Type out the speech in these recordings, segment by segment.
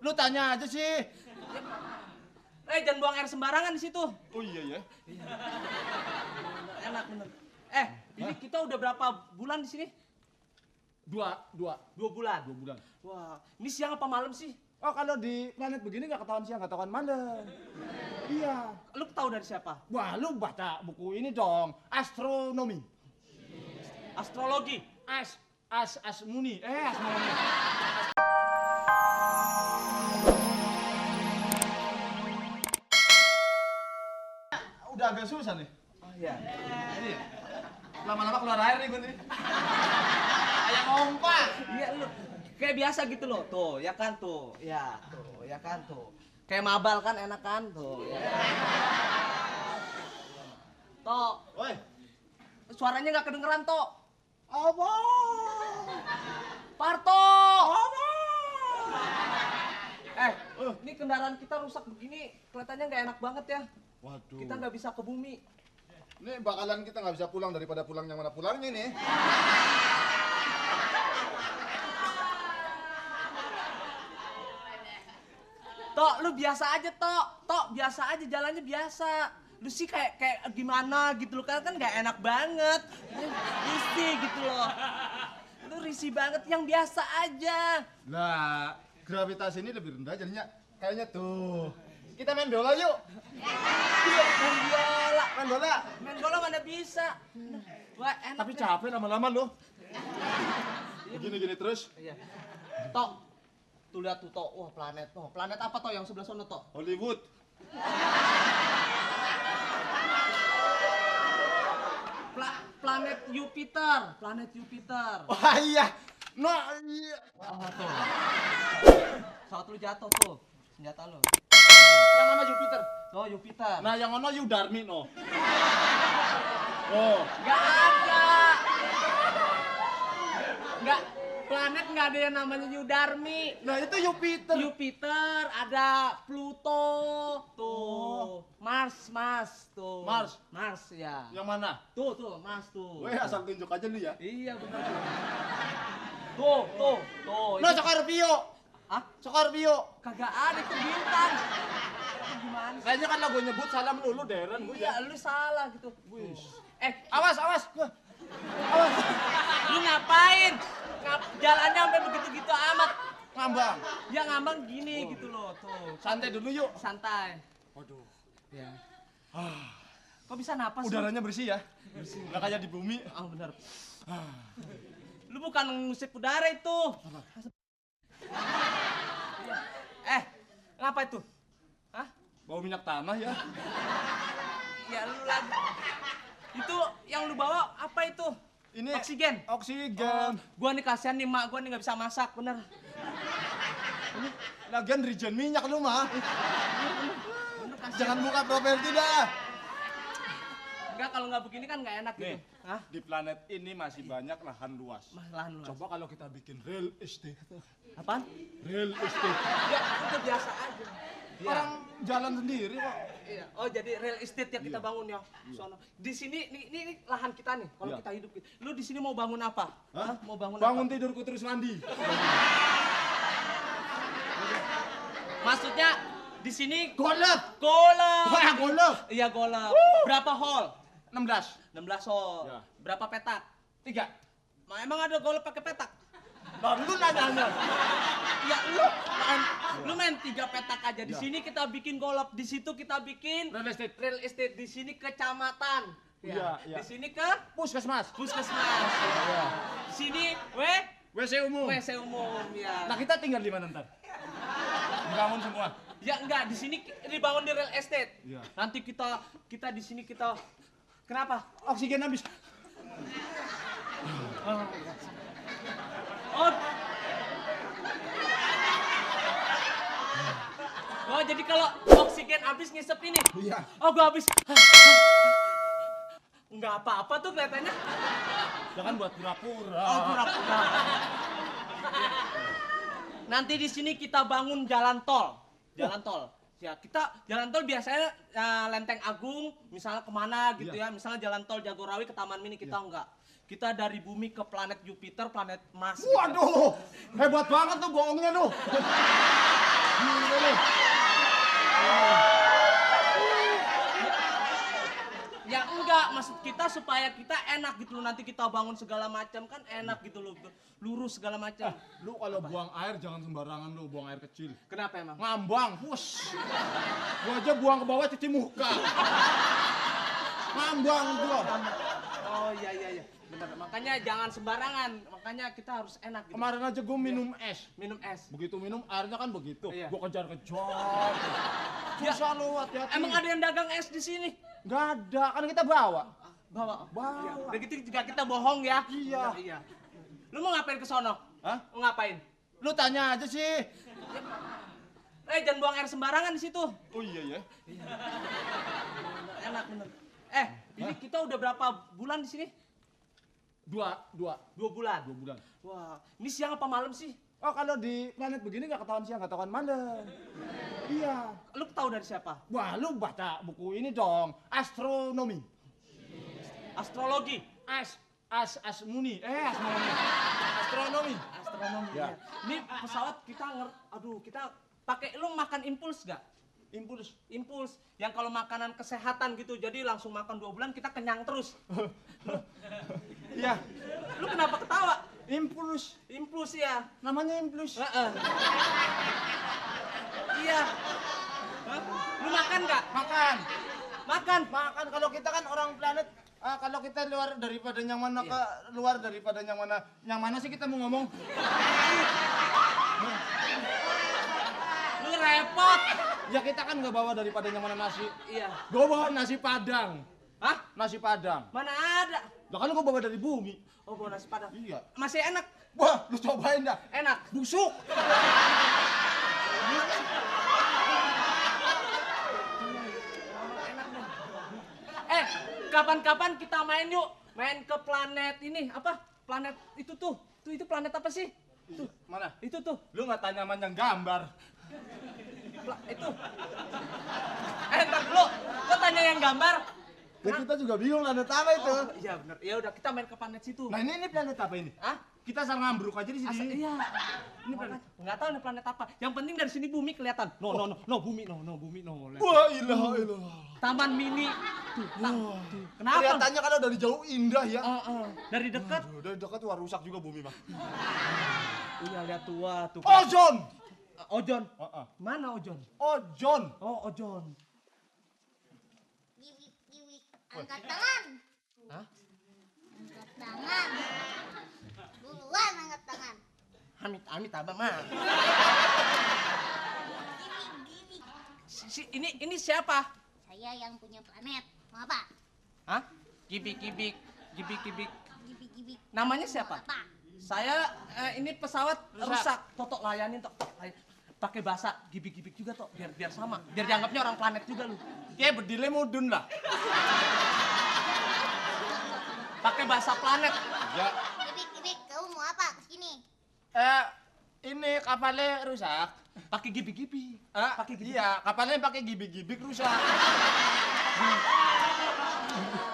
Lu tanya aja sih. Jangan buang air sembarangan di situ. Oh iya ya. Enak bener. Ini kita udah berapa bulan di sini? Dua 2 bulan. 2 bulan. Wah, ini siang apa malam sih? Oh kalau di planet begini nggak ketahuan siang, nggak ketahuan malam. Iya. Lu tahu dari siapa? Wah lu baca buku ini dong, astronomi. Astrologi. Asmuni. Asmuni. Udah agak susah nih. Oh iya. Ini lama-lama keluar air nih gue nih. Kayak ngompa. Iya lu. Kayak biasa gitu loh. Tuh, ya kan tuh. Ya, tuh, ya kan tuh. Kayak mabal kan enak kan tuh. Ya. Tok, Woi. suaranya nggak kedengeran, Tok. Apa? Parto. Apa? Ini kendaraan kita rusak begini, kelihatannya nggak enak banget ya. Waduh. Kita nggak bisa ke bumi. Ini bakalan kita nggak bisa pulang daripada pulang yang mana pulangnya nih. Tok, lu biasa aja, Tok. Tok, biasa aja, jalannya biasa. Lu sih kayak gimana gitu loh, kan nggak enak banget. Risih gitu loh. Lu risih banget, yang biasa aja. Nah, gravitasi ini lebih rendah jadinya kayaknya tuh. Kita main bola yuk. Main bola. Main bola. Main bola mana bisa. Wah, enak. Tapi deh. capek lama-lama lu. Begini-gini terus. Iya. Tok, tuh lihat tuh, Tok. Wah, planet. Oh, planet apa, Tok, yang sebelah sana, Tok? Hollywood. Planet Jupiter. Planet Jupiter. Wah iya. No, iya. Oh, tuh. Pesawat lu jatuh tuh. Senjata lu. Yang mana Jupiter? Oh, Jupiter. Nah yang mana Yudarmi no. Oh. Nggak ada. Nggak, planet nggak ada yang namanya Yudarmi. Nah itu Jupiter. Jupiter, ada Pluto, tuh. Mars, tuh. Mars ya. Yang mana? Tuh, Mars tuh. Weh asal tunjuk aja lu ya. Iya benar. Tuh. Nah itu- Scorpio. Hah? Scorpio. Kagak ada itu bintang. Itu gimana sih? Kayaknya kan lagu nyebut salam dulu Deren gue ya. Iya, lu salah gitu. Wih. Awas. Awas. Lu ngapain? Jalannya sampai begitu-gitu amat. Ngambang. Ya ngambang gini gitu loh, tuh. Santai dulu yuk. Santai. Waduh. Ya. Kok bisa napas? Udaranya bersih ya. Bersih. Nggak kayak di bumi. Oh, benar. Lu bukan ngusip udara itu. Ngapa itu? Hah? Bau minyak tanah ya. Ya lu lagi. Itu yang lu bawa apa itu? Ini Oksigen. Oksigen. Gua nih kasihan nih mak gua nih nggak bisa masak, bener. Lagian regen minyak lu mah. Bener kasihan. Jangan buka properti dah. Enggak, kalau nggak begini kan nggak enak gitu. Nih. Hah? Di planet ini masih banyak lahan luas. Lahan luas. Coba kalau kita bikin real estate. Apaan? Real estate. Ya, itu biasa aja. Iya. Orang jalan sendiri kok. Iya. Oh, jadi real estate yang kita bangun ya. Sono. Di sini ini lahan kita nih. Kalau Iya. kita hidup. Lu di sini mau bangun apa? Hah? Mau bangun Bangun apa? tidurku terus mandi. Maksudnya di sini Golf. golf. Wah, golf. Iya, golf. Berapa hall? 16. 16 hall. Ya. Berapa petak? 3. Emang ada golf pakai petak? Nah, lu nanya. Ya lu main 3 petak aja. Di sini kita bikin golf, di situ kita bikin Real estate. real estate, di sini kecamatan. Iya, iya. Di sini ke Puskesmas. puskesmas. Iya. Di sini WC umum. WC umum ya. Nah, kita tinggal di mana ntar? Dibangun semua. Ya enggak, di sini dibangun di real estate. Iya. Nanti kita di sini kita kenapa? Oksigen habis. Oh. Oh, jadi kalau oksigen habis ngisep ini? Iya. Oh, gua habis. Enggak apa-apa tuh kelihatannya. Jangan buat pura-pura. Oh, pura-pura. Nanti di sini kita bangun jalan tol. Jalan tol. Ya, kita jalan tol biasanya Lenteng Agung, misalnya kemana gitu Iya. ya. Misalnya jalan tol Jagorawi ke Taman Mini kita enggak. Kita dari bumi ke planet Jupiter, planet Mars. Waduh, hebat banget tuh bohongnya tuh. Gila lu. Ya enggak, maksud kita supaya kita enak gitu loh, nanti kita bangun segala macam kan enak gitu loh, lurus segala macam. Lu kalau buang air jangan sembarangan lu, buang air kecil. Kenapa emang? Ngambang, push. Gua aja buang ke bawah cuci muka. Ngambang gua. Oh iya. Benar, makanya jangan sembarangan, makanya kita harus enak gitu. Kemarin aja gua minum es. Minum es. Begitu minum airnya kan begitu. Iya. Gua kejar-kejar. Susah lu, hati-hati. Emang ada yang dagang es di sini? Nggak ada, kan kita bawa. Bawa. Bawa. Udah gitu juga kita bohong ya. Iya. Lu mau ngapain ke sono? Hah? Mau ngapain? Lu tanya aja sih. Jangan buang air sembarangan di situ. Oh iya ya. Enak bener. Ini kita udah berapa bulan di sini? Dua 2 bulan. bulan. Wah, ini siang apa malam sih? Oh kalau di planet begini nggak ketahuan siang, nggak ketahuan malam. Iya. Lu tahu dari siapa? Wah lu baca buku ini dong, astronomi. Astrologi. Astronomi. Astronomi. Astronomi. Ya. Ya. Ini pesawat kita kita pakai lu makan impuls gak? Impuls. Yang kalau makanan kesehatan gitu, jadi langsung makan 2 bulan kita kenyang terus. Iya. Lu kenapa ketawa? Impuls. Impuls ya. Namanya impuls. Heeh. Iya. Hah? Lu makan gak? Makan. Makan. Kalau kita kan orang planet. Kalau kita luar daripada yang mana ke luar daripada yang mana sih kita mau ngomong? Lu repot. Ya kita kan nggak bawa daripada yang mana nasi. Iya. Gua bawa nasi padang. Hah? Nasi padang. Mana ada? Lah kan gua bawa dari bumi. Oh, bawa nasi padang. Iya. Masih enak. Wah, lu cobain dah. Enak. Busuk. Enak dong. Kapan-kapan kita main yuk. Main ke planet ini, apa? Planet itu tuh. Itu planet apa sih? Tuh. Mana? Itu tuh. Lu nggak tanya sama yang gambar. Itu. Ntar dulu. Kok tanya yang gambar? Ya kita juga bingung planet apa itu. Oh, iya bener. Ya udah kita main ke planet situ. Nah ini planet apa ini? Hah? Kita asal ngambruk aja di sini. Iya. Ini planet. Enggak tahu ini planet apa. Yang penting dari sini bumi kelihatan. No, bumi. Lihat. Wah, ilah. Taman mini. Tuh. Tuh. Kenapa? Kelihatannya kalau dari jauh indah ya. Dari dekat. Dari dekat wah rusak juga bumi, Bang. Iya, lihat tua tuh. Ozon. Ojon. Mana Ojon? Ozon. Oh, Ojon. Giwik, angkat tangan. Hah? Angkat tangan. Duluan angkat tangan. Amit abang mah. Giwik. Ini siapa? Saya yang punya planet. Mau apa? Hah? Gibik. Gibik. Namanya siapa? Mau apa? Saya ini pesawat rusak. Tok layanin tok. Pakai bahasa gibik juga tok, biar sama. Biar dianggapnya orang planet juga lu. Ya berdile mudun lah. Pakai bahasa planet. Ya. Gibik, kamu mau apa? Kesini. Ini kapalnya rusak. Pakai gibik. Pakai gibik. Iya, kapalnya pakai gibik rusak.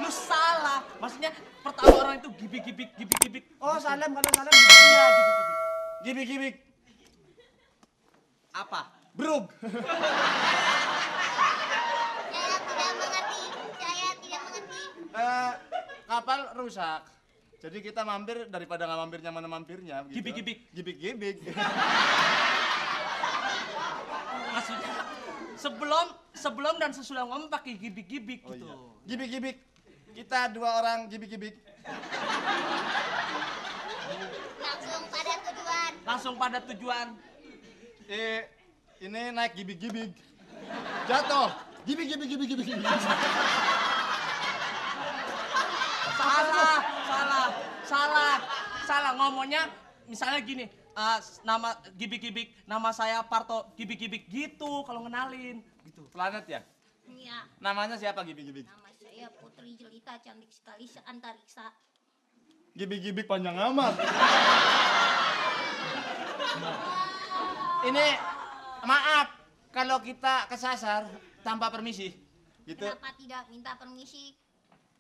Lu salah. Maksudnya pertama orang itu gibik. Oh, salam kalau salam. Iya, Gibik. Apa? Brug. Saya tidak mengerti. Kapal rusak. Jadi kita mampir daripada nggak mampirnya mana mampirnya. Gitu. Gibik. Maksudnya sebelum dan sesudah ngomong pakai gibik gitu. Iya. Gibik. Kita 2 orang gibik. Langsung pada tujuan. Ini naik gibik. Jatuh. Gibik. Salah ngomongnya misalnya gini, nama gibik, nama saya Parto gibik gitu kalau ngenalin gitu. Planet ya? Iya. Namanya siapa gibik? Nama saya Putri Jelita, cantik sekali seantariksa. Gibik panjang amat. Ini maaf kalau kita kesasar tanpa permisi. Gitu. Kenapa tidak minta permisi?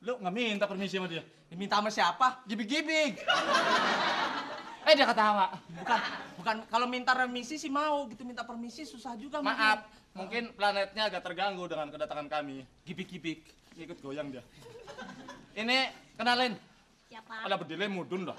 Lu nggak minta permisi sama dia? Diminta sama siapa? Gibig-gibig. Dia ketawa. Bukan kalau minta remisi sih mau gitu, minta permisi susah juga. Maaf, mungkin planetnya agak terganggu dengan kedatangan kami. Gibik-gibik. Ikut goyang dia. Ini kenalin. Siapa? Ada berdiri mudun dah.